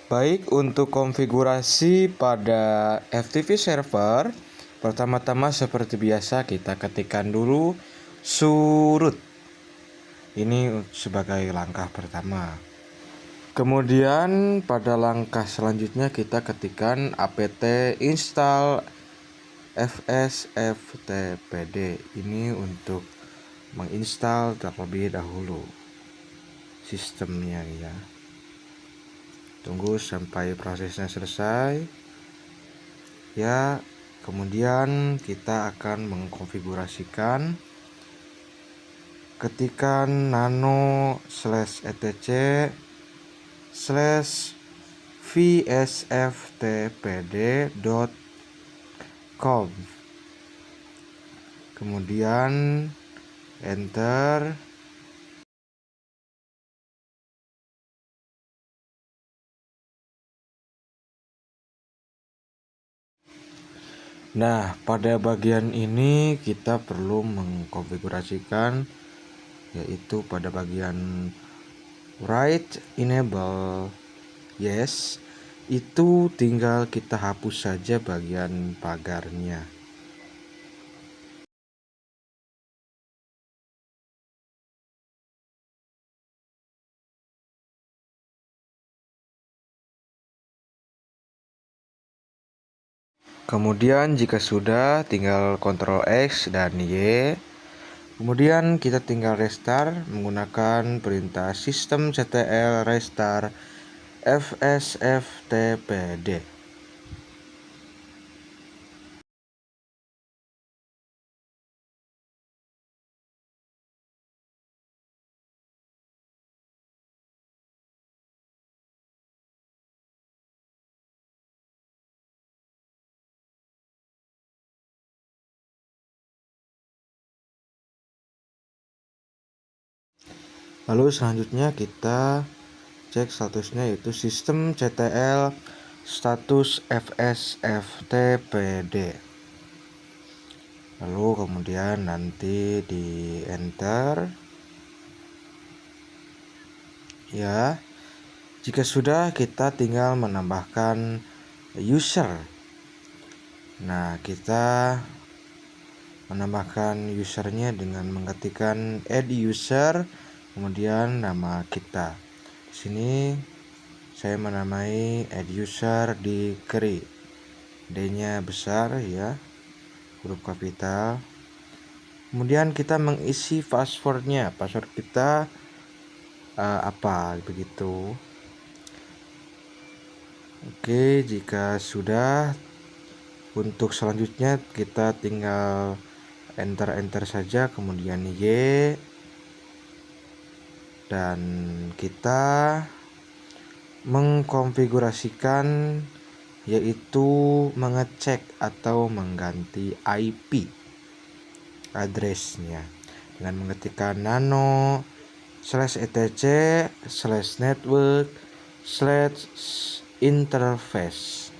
Baik, untuk konfigurasi pada FTP server, pertama-tama seperti biasa kita ketikkan dulu surut. Ini sebagai langkah pertama. Kemudian pada langkah selanjutnya kita ketikkan apt install fsftpd. Ini untuk menginstal terlebih dahulu sistemnya ya. Tunggu sampai prosesnya selesai. Ya, kemudian kita akan mengkonfigurasikan, ketikkan nano/etc/vsftpd.conf, kemudian enter. Nah, pada bagian ini kita perlu mengkonfigurasikan, yaitu pada bagian write enable yes, itu tinggal kita hapus saja bagian pagarnya. Kemudian jika sudah, tinggal Ctrl X dan Y. Kemudian kita tinggal restart menggunakan perintah systemctl restart fsftpd. Lalu selanjutnya kita cek statusnya, yaitu systemctl status fsftpd. Lalu kemudian nanti di enter ya. Jika sudah, kita tinggal menambahkan user. Nah, kita menambahkan usernya dengan mengetikkan add user, kemudian nama kita. Di sini saya menamai add user di Kri, D-nya besar ya, huruf kapital. Kemudian kita mengisi passwordnya, password kita apa begitu. Oke, jika sudah, untuk selanjutnya kita tinggal enter saja, kemudian Y, dan kita mengkonfigurasikan, yaitu mengecek atau mengganti IP addressnya dengan mengetikkan nano/etc/network/interface.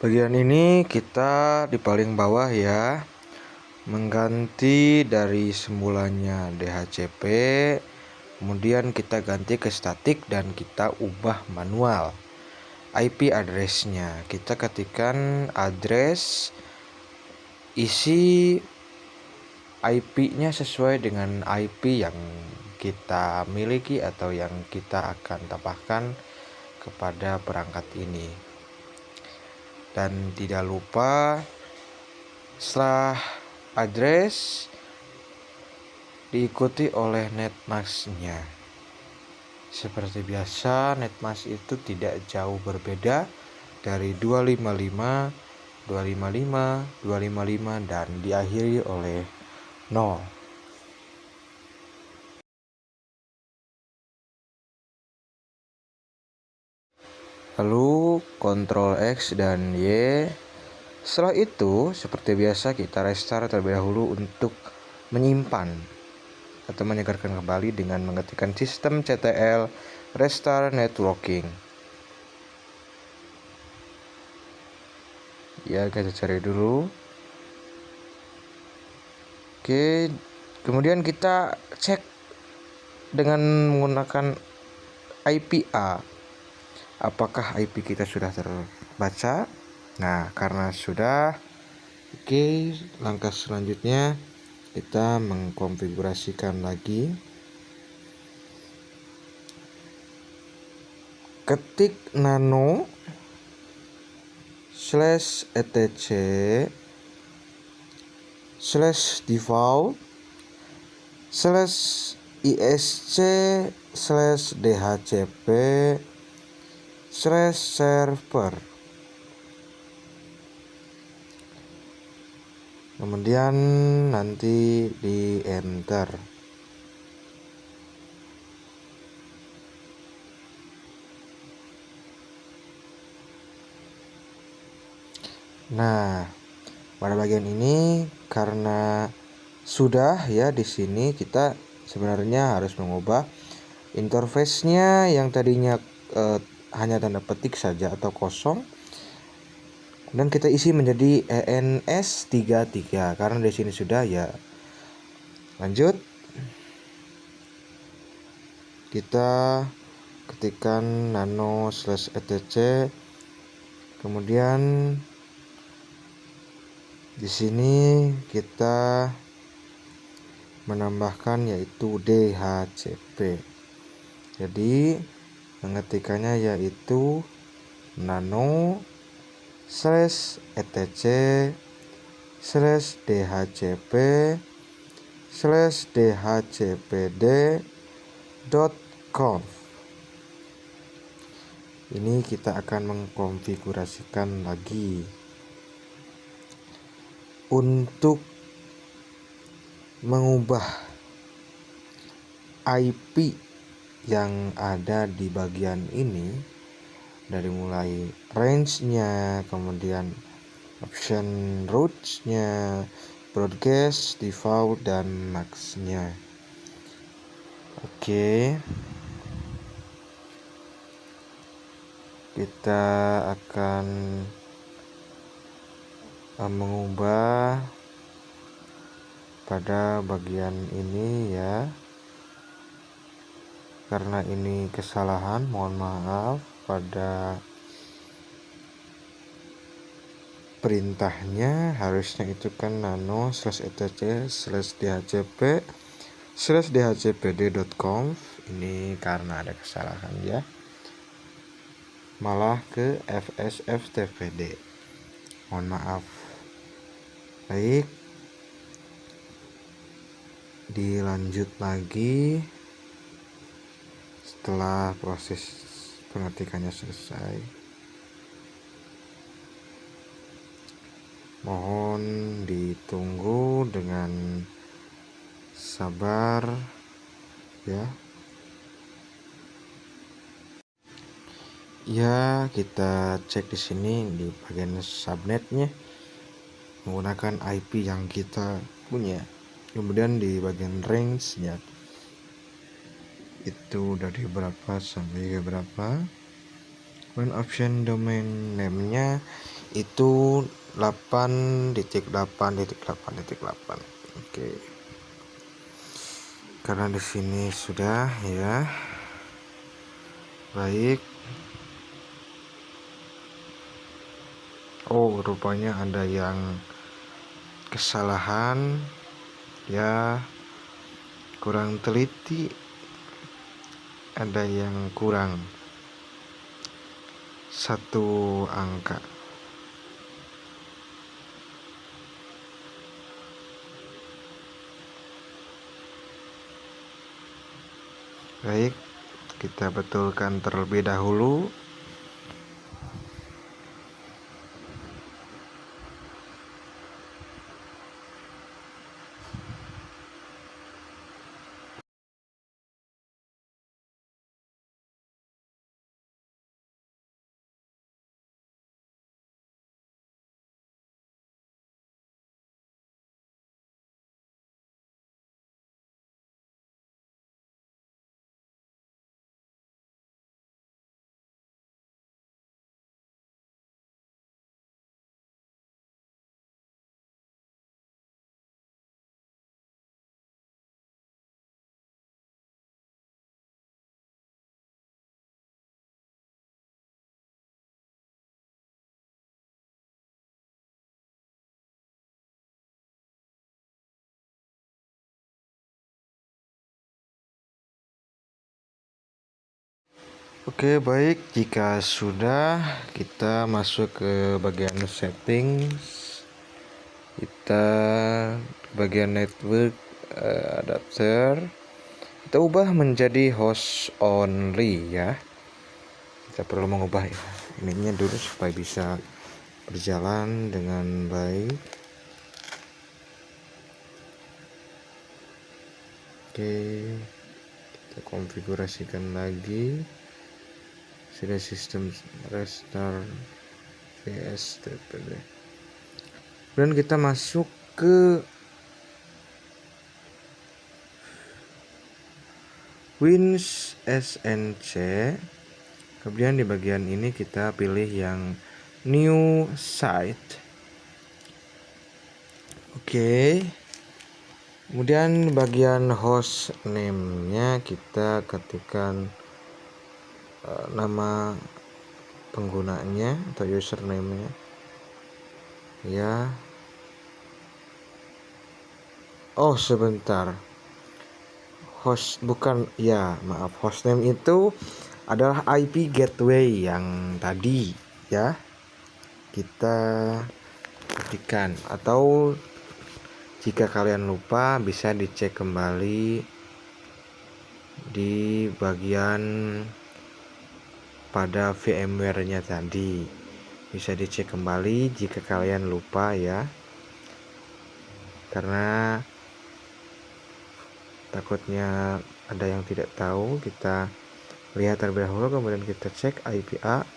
Bagian ini kita di paling bawah ya, mengganti dari semulanya DHCP, kemudian kita ganti ke statik dan kita ubah manual IP addressnya. Kita ketikkan address, isi IP-nya sesuai dengan IP yang kita miliki atau yang kita akan tambahkan kepada perangkat ini. Dan tidak lupa setelah address diikuti oleh netmask-nya. Seperti biasa, netmask itu tidak jauh berbeda dari 255, 255, 255 dan diakhiri oleh 0. Lalu Ctrl X dan Y, Setelah itu, seperti biasa kita restart terlebih dahulu untuk menyimpan atau menyegarkan kembali dengan mengetikkan sistem CTL restart networking. Ya, kita cari dulu. Oke, kemudian kita cek dengan menggunakan IPA. Apakah IP kita sudah terbaca? Nah, karena sudah, oke, langkah selanjutnya kita mengkonfigurasikan lagi. Ketik nano /etc /default /isc/dhcp /server. Kemudian nanti di enter. Nah, pada bagian ini karena sudah ya, di sini kita sebenarnya harus mengubah interface-nya yang tadinya hanya tanda petik saja atau kosong, dan kita isi menjadi ENS33 karena di sini sudah ya. Lanjut, kita ketikkan nano/etc, kemudian di sini kita menambahkan yaitu DHCP. Jadi mengetikkannya yaitu nano/etc/dhcpd.conf. Ini kita akan mengkonfigurasikan lagi untuk mengubah IP yang ada di bagian ini, dari mulai range-nya, kemudian option routes-nya, broadcast, default, dan max-nya. Oke, kita akan mengubah pada bagian ini ya, karena ini kesalahan, mohon maaf. Pada perintahnya harusnya itu kan nano/etc/dhcp/dhcpd.conf. ini karena ada kesalahan ya, malah ke fsftpd, mohon maaf. Baik, dilanjut lagi setelah proses pengetikannya selesai. Mohon ditunggu dengan sabar ya. Ya, kita cek di sini di bagian subnetnya menggunakan IP yang kita punya. Kemudian di bagian range-nya itu dari berapa sampai berapa. Kemudian option domain name-nya itu 8.8.8.8. Oke. Karena di sini sudah ya. Baik. Oh, rupanya ada yang kesalahan ya, kurang teliti, ada yang kurang satu angka. Baik, kita betulkan terlebih dahulu. Oke, baik. Jika sudah, kita masuk ke bagian settings. Kita bagian network adapter. Kita ubah menjadi host only ya. Kita perlu mengubah ininya dulu supaya bisa berjalan dengan baik. Oke, kita konfigurasikan lagi. Sudah sistem restart vs TPD. Dan kita masuk ke Wins SNC. Kemudian di bagian ini kita pilih yang new site. Oke. Kemudian bagian host name-nya kita ketikkan nama penggunanya atau username-nya. Ya. Oh, sebentar. Hostname itu adalah IP gateway yang tadi ya kita ketikkan, atau jika kalian lupa bisa dicek kembali di bagian pada VMware-nya tadi, bisa dicek kembali jika kalian lupa ya, karena takutnya ada yang tidak tahu. Kita lihat terlebih dahulu, kemudian kita cek IPA.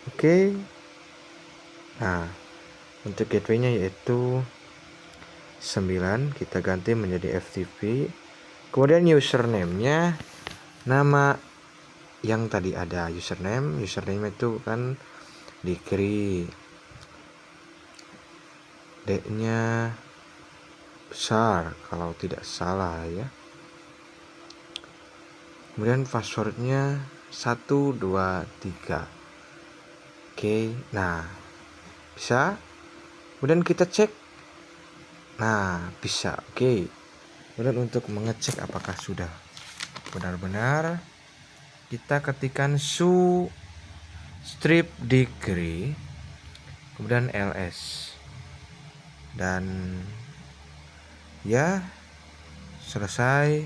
Oke. Nah, untuk gateway-nya yaitu 9, kita ganti menjadi FTP. Kemudian username-nya nama yang tadi ada username itu kan dikri, D-nya besar kalau tidak salah ya. Kemudian passwordnya 1 2 3. Oke, nah bisa. Kemudian kita cek. Nah, bisa. Oke. Kemudian untuk mengecek apakah sudah benar-benar, kita ketikkan su strip degree kemudian ls, dan ya selesai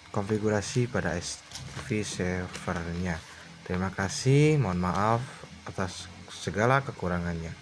konfigurasi pada STV servernya. Terima kasih, mohon maaf atas segala kekurangannya.